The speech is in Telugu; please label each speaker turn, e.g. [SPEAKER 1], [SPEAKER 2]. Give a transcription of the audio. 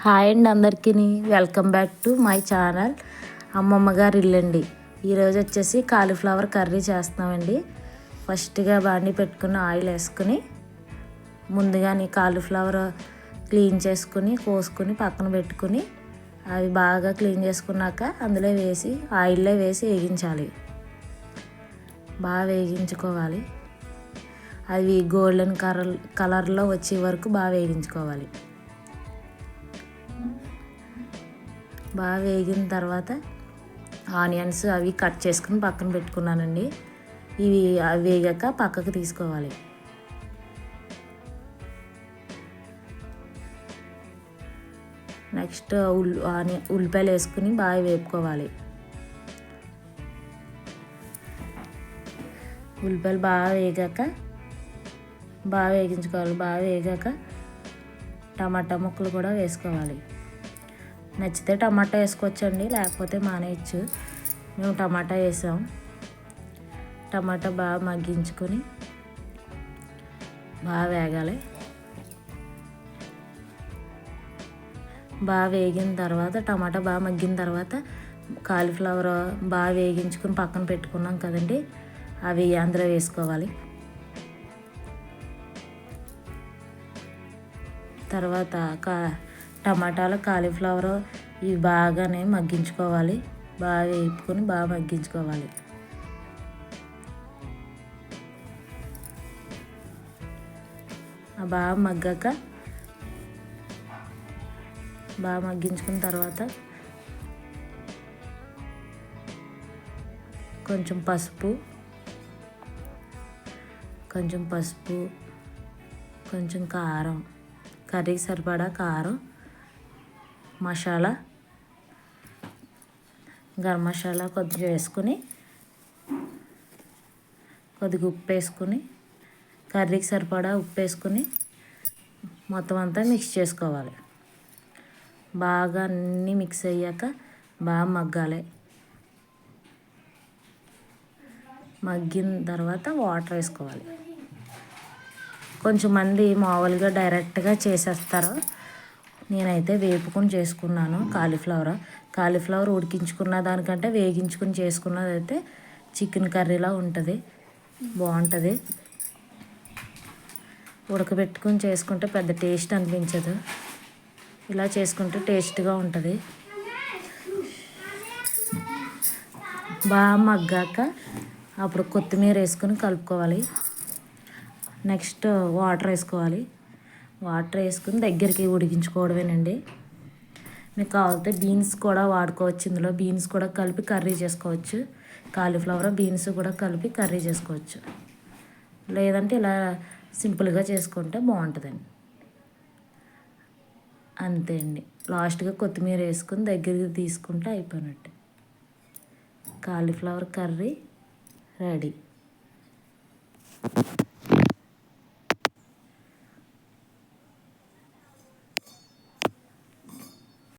[SPEAKER 1] హాయ్ అండి అందరికీ, welcome back to my channel అమ్మమ్మ గారి ఇల్లండి. ఈరోజు వచ్చేసి కాలీఫ్లవర్ కర్రీ చేస్తున్నామండి. ఫస్ట్గా బాండి పెట్టుకుని ఆయిల్ వేసుకుని ముందుగానే కాలీఫ్లవర్ క్లీన్ చేసుకుని కోసుకుని పక్కన పెట్టుకుని అవి బాగా క్లీన్ చేసుకున్నాక అందులో వేసి ఆయిల్లో వేసి వేగించాలి. బాగా వేగించుకోవాలి. అవి గోల్డెన్ కలర్లో వచ్చే వరకు బాగా వేగించుకోవాలి. బాగా వేగిన తర్వాత ఆనియన్స్ అవి కట్ చేసుకుని పక్కన పెట్టుకున్నానండి. ఇవి వేగాక పక్కకు తీసుకోవాలి. నెక్స్ట్ ఉల్లిపాయలు వేసుకుని బాగా వేపుకోవాలి. ఉల్లిపాయలు బాగా వేగించుకోవాలి. బాగా వేగాక టమాటా ముక్కలు కూడా వేసుకోవాలి. నచ్చితే టమాటా వేసుకోవచ్చండి, లేకపోతే మానేయచ్చు. మేము టమాటా వేసాం. టమాటా బాగా మగ్గించుకొని బాగా వేగాలి. బాగా వేగిన తర్వాత టమాటా బాగా మగ్గిన తర్వాత కాలీఫ్లవర్ బాగా వేగించుకుని పక్కన పెట్టుకున్నాం కదండి, అవి అందులో వేసుకోవాలి. తర్వాత టమాటాలు కాలీఫ్లవర్ ఇవి బాగానే మగ్గించుకోవాలి. బాగా వేపుకొని బాగా మగ్గించుకోవాలి. బాగా మగ్గించుకున్న తర్వాత కొంచెం పసుపు, కొంచెం కారం, కర్రీకి సరిపడా కారం, మసాలా, గరం మసాలా కొద్దిగా వేసుకుని కొద్దిగా ఉప్పు వేసుకుని కర్రీకి సరిపడా ఉప్పు వేసుకుని మొత్తం అంతా మిక్స్ చేసుకోవాలి. బాగా అన్నీ మిక్స్ అయ్యాక బాగా మగ్గాలి. మగ్గిన తర్వాత వాటర్ వేసుకోవాలి. కొంచెం మంది మామూలుగా డైరెక్ట్గా చేసేస్తారు. నేనైతే వేపుకొని చేసుకున్నాను. కాలీఫ్లవర్ ఉడికించుకున్న దానికంటే వేగించుకుని చేసుకున్నదైతే చికెన్ కర్రీలా ఉంటుంది, బాగుంటుంది. ఉడకబెట్టుకుని చేసుకుంటే పెద్ద టేస్ట్ అనిపించదు. ఇలా చేసుకుంటే టేస్ట్గా ఉంటుంది. బాగా మగ్గాక అప్పుడు కొత్తిమీర వేసుకొని కలుపుకోవాలి. నెక్స్ట్ వాటర్ వేసుకోవాలి. వాటర్ వేసుకుని దగ్గరికి ఉడికించుకోవడమేనండి. మీకు కావాలంటే బీన్స్ కూడా వాడుకోవచ్చు. ఇందులో బీన్స్ కూడా కలిపి కర్రీ చేసుకోవచ్చు. కాలీఫ్లవర్ బీన్స్ కూడా కలిపి కర్రీ చేసుకోవచ్చు. లేదంటే ఇలా సింపుల్గా చేసుకుంటే బాగుంటుందండి. అంతే అండి. లాస్ట్గా కొత్తిమీర వేసుకుని దగ్గరికి తీసుకుంటే అయిపోయినట్టు. Cauliflower curry ready.